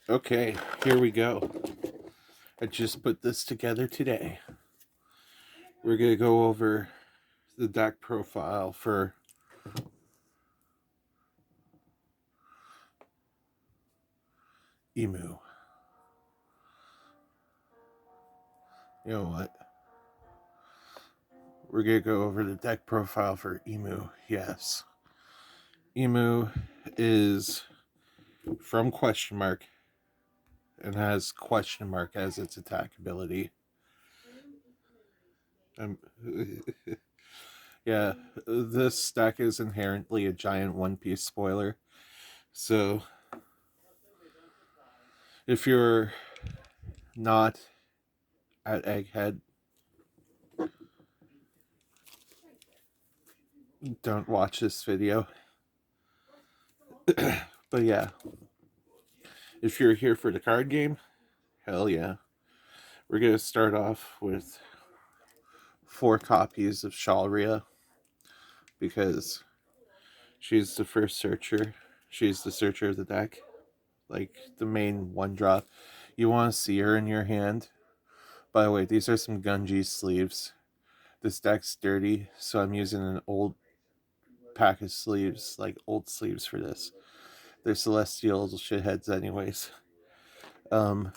Okay, here we go. I just put this together today. We're going to go over the deck profile for Emu. You know what? We're going to go over the deck profile for Emu. Yes. Emu is from question mark and has question mark as its attack ability. Um, yeah, this deck is inherently a giant One Piece spoiler. So if you're not at Egghead, don't watch this video. But yeah, if you're here for the card game, hell yeah. We're going to start off with 4 copies of Shalria because she's the first searcher. She's the searcher of the deck. Like the main one drop. You want to see her in your hand. By the way, these are some Gunji sleeves. This deck's dirty, so I'm using an old pack of sleeves, like old sleeves for this. They're celestial shitheads anyways. We're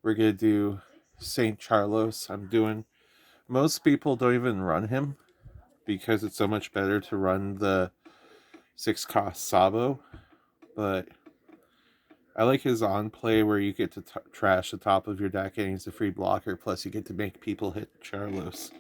gonna do Saint Charlos. Most people don't even run him because it's so much better to run the 6-cost Sabo, but I like his on play where you get to trash the top of your deck and he's a free blocker, plus you get to make people hit Charlos.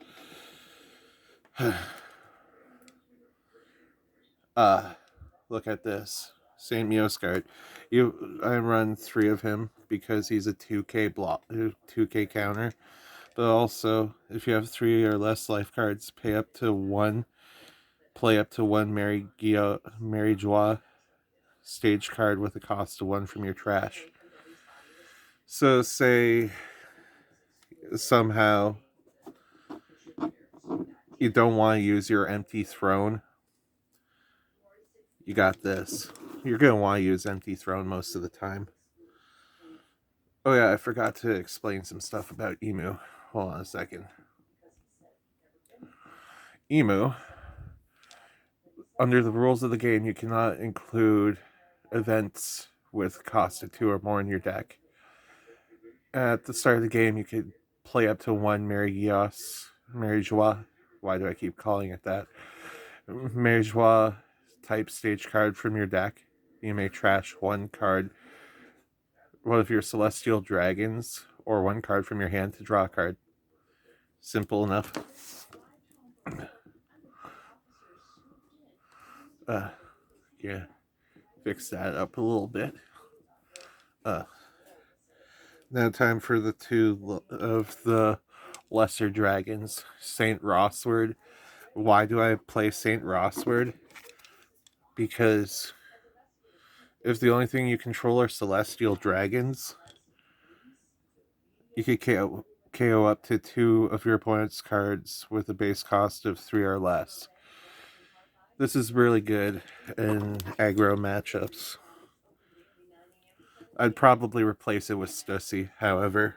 Look at this. Saint Mioscard. I run 3 of him because he's a 2k block, 2k counter. But also, if you have 3 or less life cards, play up to one Mary Joie stage card with a cost of 1 from your trash. So say somehow you don't want to use your empty throne, you got this. You're going to want to use empty throne most of the time. Oh yeah, I forgot to explain some stuff about Emu. Hold on a second. Emu, under the rules of the game, you cannot include events with cost of 2 or more in your deck. At the start of the game, you could play up to 1 Mary Joie. Why do I keep calling it that? Mary Joie type stage card from your deck. You may trash 1 card, one of your Celestial Dragons, or 1 card from your hand to draw a card. Simple enough. Yeah, fix that up a little bit. Now time for the 2 of the lesser dragons. Saint Rossword. Why do I play Saint Rossword? Because if the only thing you control are celestial dragons, you could KO up to 2 of your opponent's cards with a base cost of 3 or less. This is really good in aggro matchups. I'd probably replace it with Stussy, however.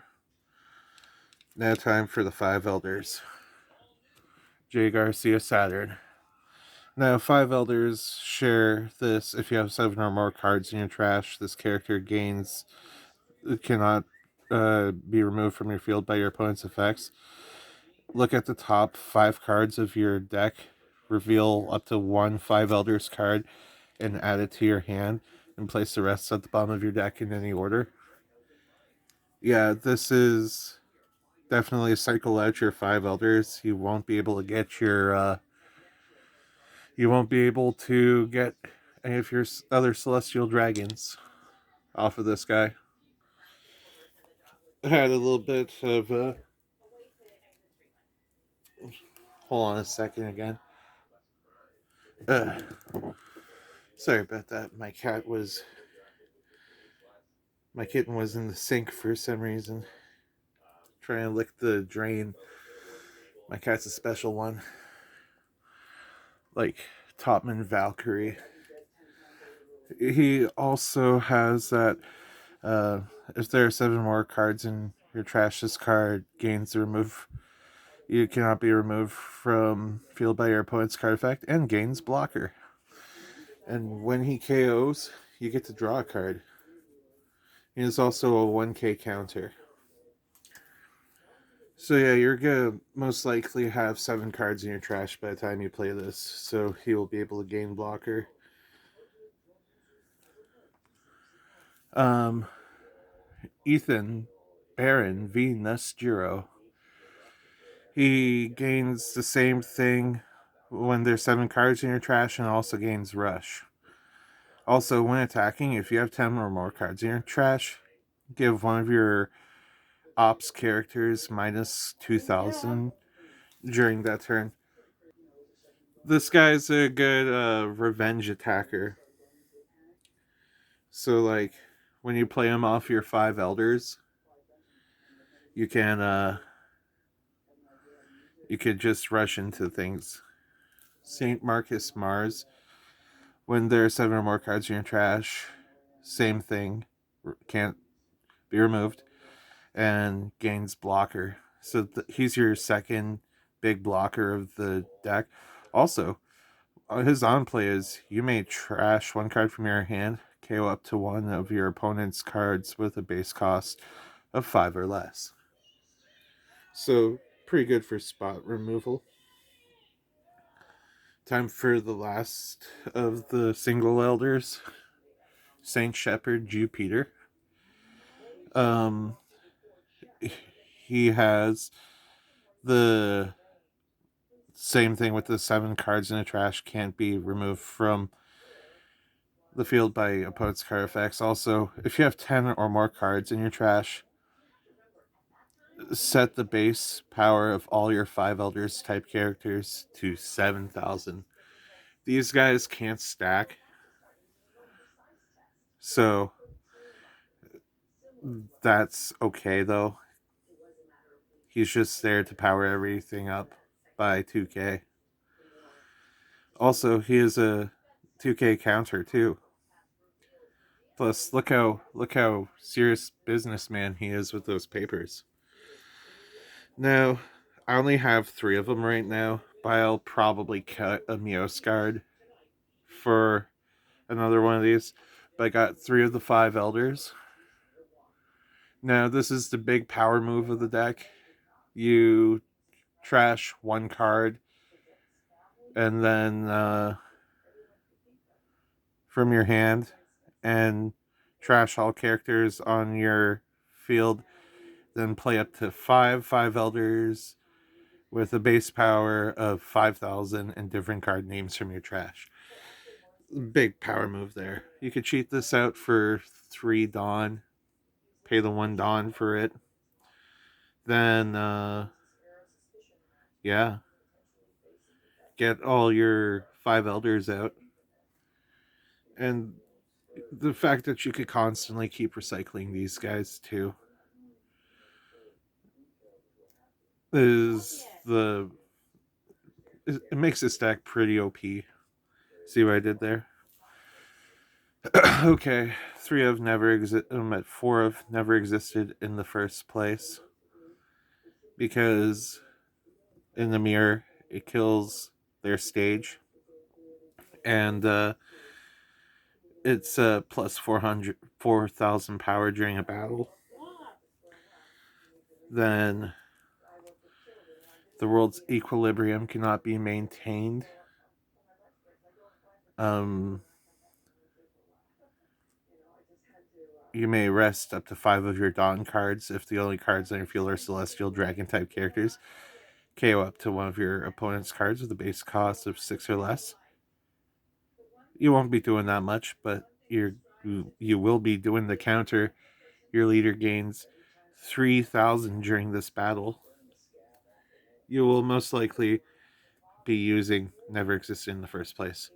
Now time for the 5 elders. J. Garcia Saturn. Now, 5 elders share this. If you have 7 or more cards in your trash, this character cannot be removed from your field by your opponent's effects. Look at the top 5 cards of your deck. Reveal up to 1 5 elders card and add it to your hand, and place the rest at the bottom of your deck in any order. Yeah, this is definitely cycle out your 5 elders. You won't be able to get any of your other celestial dragons off of this guy. I had a little bit of hold on a second again. Sorry about that. My kitten was in the sink for some reason, trying to lick the drain. My cat's a special one, like Topman Valkyrie. He also has that Uh, if there are 7 more cards in your trash, this card gains the remove. You cannot be removed from field by your opponent's card effect and gains blocker. And when he KOs, you get to draw a card. He is also a 1k counter. So yeah, you're gonna most likely have 7 cards in your trash by the time you play this. So he will be able to gain blocker. Ethan Baron V Nusturo. He gains the same thing when there's 7 cards in your trash and also gains rush. Also, when attacking, if you have 10 or more cards in your trash, give one of your ops characters minus 2,000 during that turn. This guy's a good revenge attacker. So, like, when you play him off your 5 elders, you could just rush into things. St. Marcus Mars, when there are 7 or more cards in your trash, same thing, can't be removed, and gains blocker. So he's your second big blocker of the deck. Also, his on play is you may trash 1 card from your hand, KO up to 1 of your opponent's cards with a base cost of 5 or less. So pretty good for spot removal. Time for the last of the single elders, Saint Shepherd Jupiter. He has the same thing with the 7 cards in the trash, can't be removed from the field by opponent's card effects. Also, if you have 10 or more cards in your trash, set the base power of all your 5 elders type characters to 7,000. These guys can't stack, so that's okay though. He's just there to power everything up by 2k. Also, he is a 2k counter too. Plus, look how serious businessman he is with those papers. Now, I only have 3 of them right now, but I'll probably cut a Mioscard for another one of these. But I got 3 of the 5 elders. Now, this is the big power move of the deck. You trash 1 card, and then from your hand, and trash all characters on your field. Then play up to 5 elders with a base power of 5,000 and different card names from your trash. Big power move there. You could cheat this out for 3 Dawn, pay the 1 Dawn for it. Then, yeah, get all your 5 elders out. And the fact that you could constantly keep recycling these guys too is it makes this deck pretty OP. See what I did there? Okay, 4 have never existed in the first place because in the mirror it kills their stage, and it's plus 4,000 power during a battle. Then the world's equilibrium cannot be maintained. You may rest up to 5 of your Dawn cards if the only cards on your field are Celestial Dragon type characters. KO up to 1 of your opponent's cards with a base cost of 6 or less. You won't be doing that much, but you will be doing the counter. Your leader gains 3,000 during this battle. You will most likely be using never existed in the first place.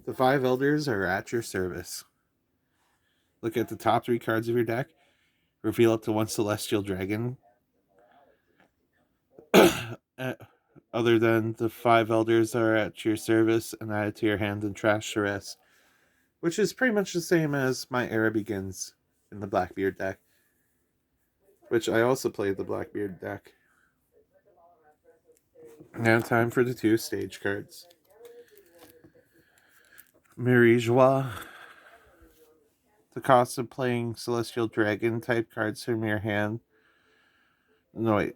The 5 elders are at your service. Look at the top 3 cards of your deck. Reveal up to 1 Celestial Dragon. Other than the 5 elders are at your service, and add it to your hand and trash the rest. which is pretty much the same as my era begins in the Blackbeard deck, which I also played the Blackbeard deck. Now time for the 2 stage cards. Mirijois. The cost of playing Celestial Dragon type cards from your hand. No, wait.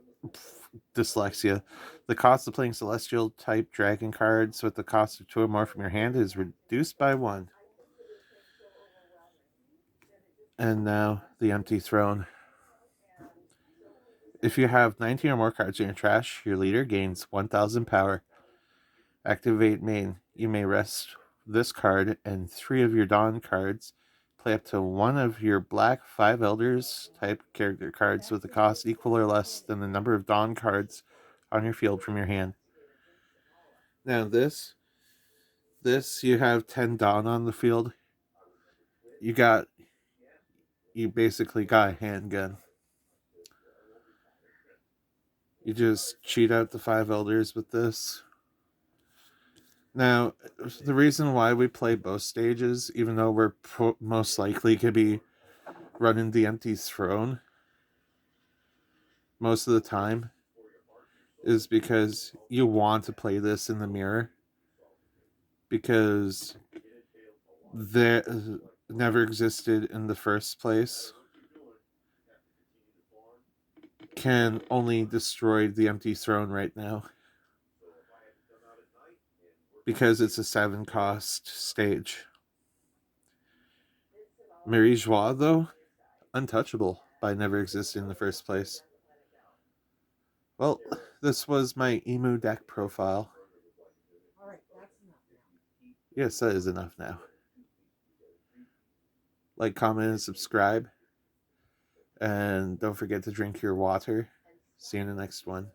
Dyslexia. The cost of playing Celestial type Dragon cards with the cost of 2 or more from your hand is reduced by 1. And now the Empty Throne. If you have 19 or more cards in your trash, your leader gains 1000 power. Activate main. You may rest this card and 3 of your Dawn cards. Play up to 1 of your black 5 Elders type character cards with a cost equal or less than the number of Dawn cards on your field from your hand. Now this you have 10 Dawn on the field. You basically got a handgun. You just cheat out the 5 Elders with this. Now, the reason why we play both stages, even though we're most likely to be running the Empty Throne most of the time, is because you want to play this in the mirror, because there never existed in the first place can only destroy the Empty Throne right now, because it's a 7 cost stage. Mirijois, though, untouchable by never existing in the first place. Well, this was my emu deck profile. Yes, that is enough now. Like, comment, and subscribe. And don't forget to drink your water. See you in the next one.